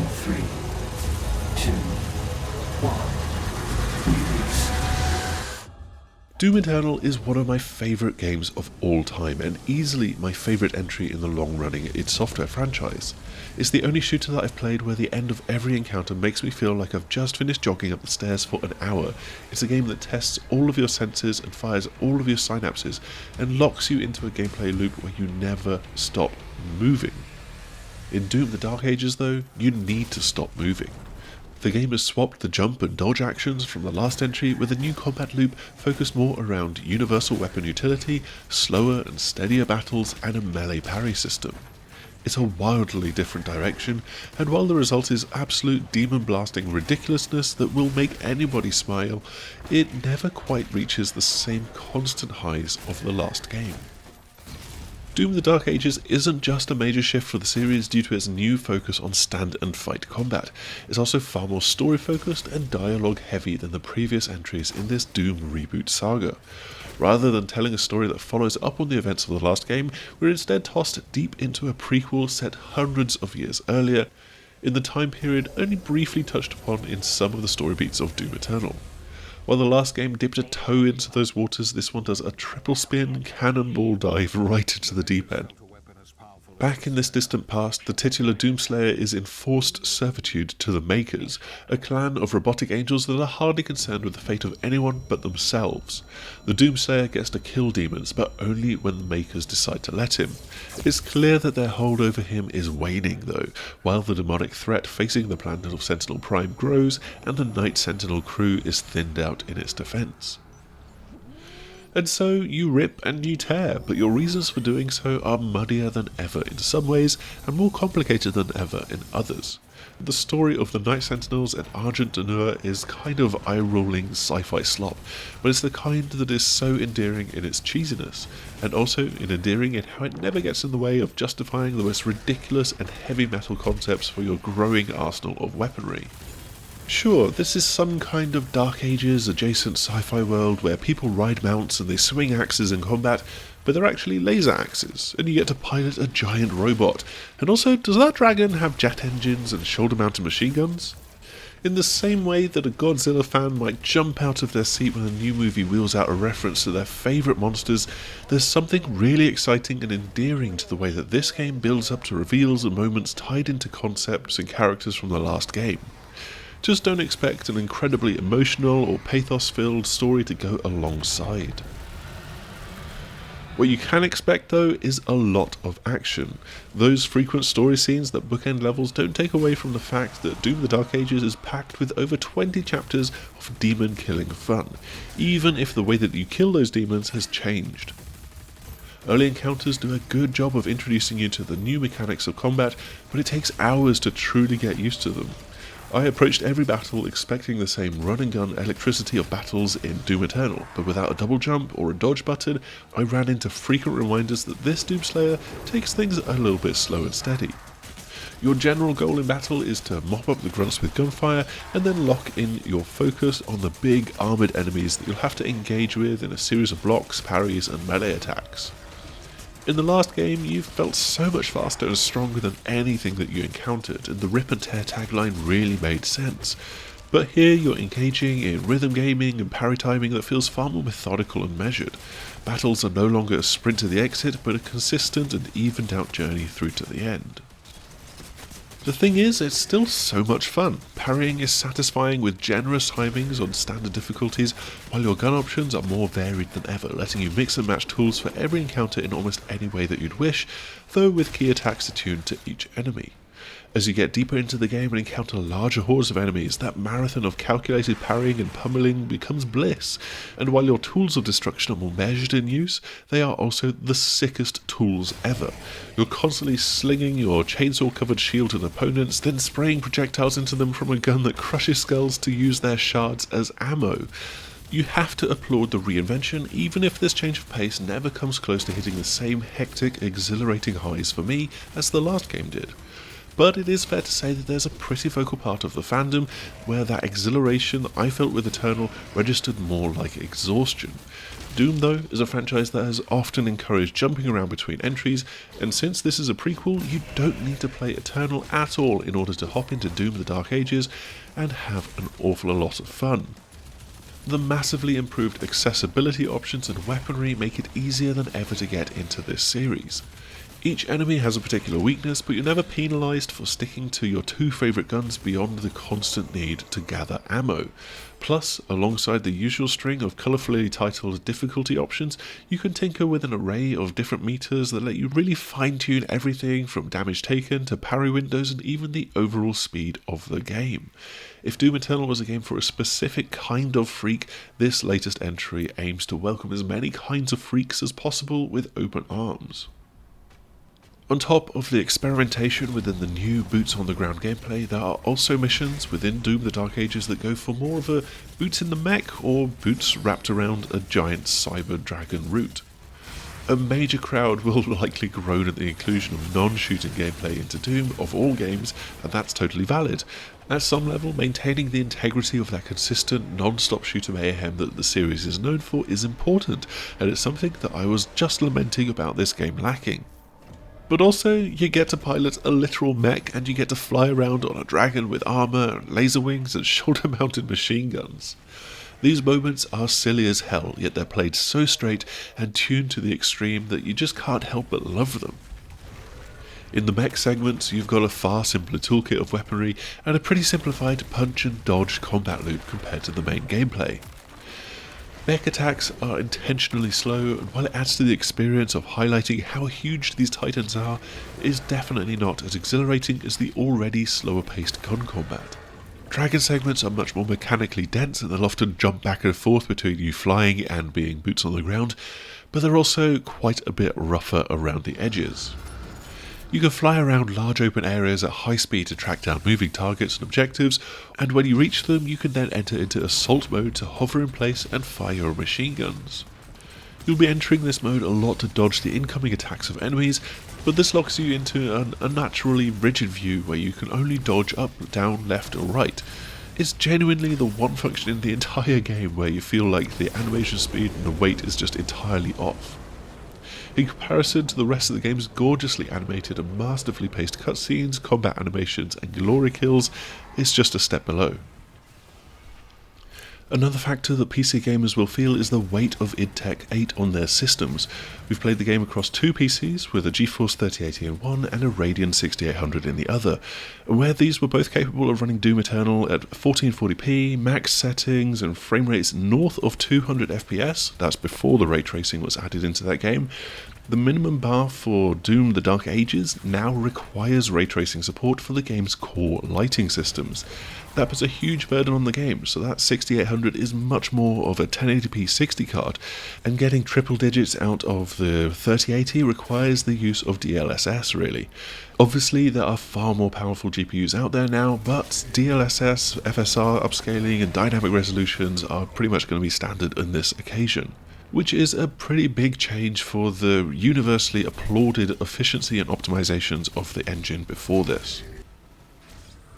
In 3, 2, 1, release. Doom Eternal is one of my favourite games of all time, and easily my favourite entry in the long-running id Software franchise. It's the only shooter that I've played where the end of every encounter makes me feel like I've just finished jogging up the stairs for an hour. It's a game that tests all of your senses and fires all of your synapses, and locks you into a gameplay loop where you never stop moving. In Doom the Dark Ages though, you need to stop moving. The game has swapped the jump and dodge actions from the last entry with a new combat loop focused more around universal weapon utility, slower and steadier battles, and a melee parry system. It's a wildly different direction, and while the result is absolute demon-blasting ridiculousness that will make anybody smile, it never quite reaches the same constant highs of the last game. Doom the Dark Ages isn't just a major shift for the series due to its new focus on stand and fight combat. It's also far more story focused and dialogue heavy than the previous entries in this Doom reboot saga. Rather than telling a story that follows up on the events of the last game, we're instead tossed deep into a prequel set hundreds of years earlier, in the time period only briefly touched upon in some of the story beats of Doom Eternal. While the last game dipped a toe into those waters, this one does a triple spin, cannonball dive right into the deep end. Back in this distant past, the titular Doomslayer is in forced servitude to the Makers, a clan of robotic angels that are hardly concerned with the fate of anyone but themselves. The Doomslayer gets to kill demons, but only when the Makers decide to let him. It's clear that their hold over him is waning though, while the demonic threat facing the planet of Sentinel Prime grows and the Night Sentinel crew is thinned out in its defense. And so you rip and you tear, but your reasons for doing so are muddier than ever in some ways and more complicated than ever in others. The story of the Night Sentinels and Argent D'Nur is kind of eye-rolling sci-fi slop, but it's the kind that is so endearing in its cheesiness, and also in endearing in how it never gets in the way of justifying the most ridiculous and heavy metal concepts for your growing arsenal of weaponry. Sure, this is some kind of Dark Ages adjacent sci-fi world where people ride mounts and they swing axes in combat, but they're actually laser axes, and you get to pilot a giant robot. And also, does that dragon have jet engines and shoulder-mounted machine guns? In the same way that a Godzilla fan might jump out of their seat when a new movie wheels out a reference to their favourite monsters, there's something really exciting and endearing to the way that this game builds up to reveals and moments tied into concepts and characters from the last game. Just don't expect an incredibly emotional or pathos-filled story to go alongside. What you can expect though is a lot of action. Those frequent story scenes that bookend levels don't take away from the fact that Doom the Dark Ages is packed with over 20 chapters of demon killing fun, even if the way that you kill those demons has changed. Early encounters do a good job of introducing you to the new mechanics of combat, but it takes hours to truly get used to them. I approached every battle expecting the same run-and-gun electricity of battles in Doom Eternal, but without a double jump or a dodge button, I ran into frequent reminders that this Doomslayer takes things a little bit slow and steady. Your general goal in battle is to mop up the grunts with gunfire, and then lock in your focus on the big armoured enemies that you'll have to engage with in a series of blocks, parries and melee attacks. In the last game, you felt so much faster and stronger than anything that you encountered, and the rip and tear tagline really made sense. But here you're engaging in rhythm gaming and parry timing that feels far more methodical and measured. Battles are no longer a sprint to the exit, but a consistent and evened out journey through to the end. The thing is, it's still so much fun. Parrying is satisfying with generous timings on standard difficulties, while your gun options are more varied than ever, letting you mix and match tools for every encounter in almost any way that you'd wish, though with key attacks attuned to each enemy. As you get deeper into the game and encounter larger hordes of enemies, that marathon of calculated parrying and pummeling becomes bliss, and while your tools of destruction are more measured in use, they are also the sickest tools ever. You're constantly slinging your chainsaw-covered shield at opponents, then spraying projectiles into them from a gun that crushes skulls to use their shards as ammo. You have to applaud the reinvention, even if this change of pace never comes close to hitting the same hectic, exhilarating highs for me as the last game did. But it is fair to say that there's a pretty vocal part of the fandom where that exhilaration I felt with Eternal registered more like exhaustion. Doom, though, is a franchise that has often encouraged jumping around between entries, and since this is a prequel, you don't need to play Eternal at all in order to hop into Doom the Dark Ages and have an awful lot of fun. The massively improved accessibility options and weaponry make it easier than ever to get into this series. Each enemy has a particular weakness, but you're never penalised for sticking to your two favourite guns beyond the constant need to gather ammo. Plus, alongside the usual string of colourfully titled difficulty options, you can tinker with an array of different meters that let you really fine-tune everything from damage taken to parry windows and even the overall speed of the game. If Doom Eternal was a game for a specific kind of freak, this latest entry aims to welcome as many kinds of freaks as possible with open arms. On top of the experimentation within the new boots on the ground gameplay, there are also missions within Doom the Dark Ages that go for more of a boots in the mech or boots wrapped around a giant cyber dragon route. A major crowd will likely groan at the inclusion of non-shooting gameplay into Doom of all games, and that's totally valid. At some level, maintaining the integrity of that consistent, non-stop shooter mayhem that the series is known for is important, and it's something that I was just lamenting about this game lacking. But also, you get to pilot a literal mech and you get to fly around on a dragon with armour and laser wings and shoulder-mounted machine guns. These moments are silly as hell, yet they're played so straight and tuned to the extreme that you just can't help but love them. In the mech segments, you've got a far simpler toolkit of weaponry and a pretty simplified punch and dodge combat loop compared to the main gameplay. Mech attacks are intentionally slow, and while it adds to the experience of highlighting how huge these titans are, it is definitely not as exhilarating as the already slower paced gun combat. Dragon segments are much more mechanically dense and they'll often jump back and forth between you flying and being boots on the ground, but they're also quite a bit rougher around the edges. You can fly around large open areas at high speed to track down moving targets and objectives, and when you reach them you can then enter into assault mode to hover in place and fire your machine guns. You'll be entering this mode a lot to dodge the incoming attacks of enemies, but this locks you into an unnaturally rigid view where you can only dodge up, down, left or right. It's genuinely the one function in the entire game where you feel like the animation speed and the weight is just entirely off. In comparison to the rest of the game's gorgeously animated and masterfully paced cutscenes, combat animations and glory kills, it's just a step below. Another factor that PC gamers will feel is the weight of id Tech 8 on their systems. We've played the game across two PCs with a GeForce 3080 in one and a Radeon 6800 in the other, and where these were both capable of running Doom Eternal at 1440p, max settings and frame rates north of 200 FPS, that's before the ray tracing was added into that game. The minimum bar for Doom the Dark Ages now requires ray tracing support for the game's core lighting systems. That puts a huge burden on the game, so that 6800 is much more of a 1080p 60 card, and getting triple digits out of the 3080 requires the use of DLSS really. Obviously there are far more powerful GPUs out there now, but DLSS, FSR upscaling and dynamic resolutions are pretty much going to be standard on this occasion, which is a pretty big change for the universally applauded efficiency and optimizations of the engine before this.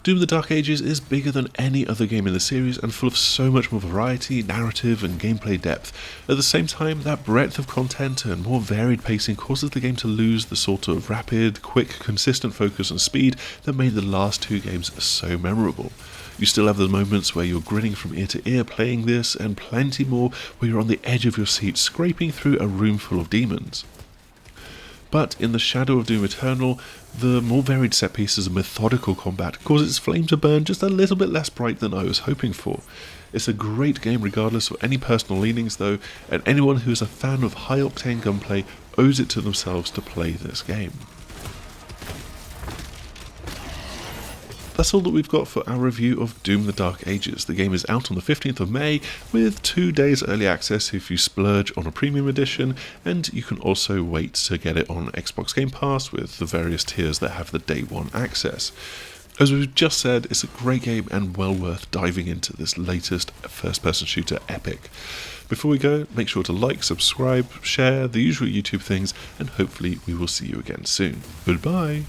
Doom the Dark Ages is bigger than any other game in the series and full of so much more variety, narrative and gameplay depth. At the same time, that breadth of content and more varied pacing causes the game to lose the sort of rapid, quick, consistent focus and speed that made the last two games so memorable. You still have the moments where you're grinning from ear to ear playing this, and plenty more where you're on the edge of your seat scraping through a room full of demons. But in the shadow of Doom Eternal, the more varied set pieces and methodical combat cause its flame to burn just a little bit less bright than I was hoping for. It's a great game regardless of any personal leanings though, and anyone who is a fan of high octane gunplay owes it to themselves to play this game. That's all that we've got for our review of Doom the Dark Ages. The game is out on the 15th of May with 2 days early access if you splurge on a premium edition, and you can also wait to get it on Xbox Game Pass with the various tiers that have the day one access. As we've just said, it's a great game and well worth diving into this latest first-person shooter epic. Before we go, make sure to like, subscribe, share, the usual YouTube things, and hopefully we will see you again soon. Goodbye!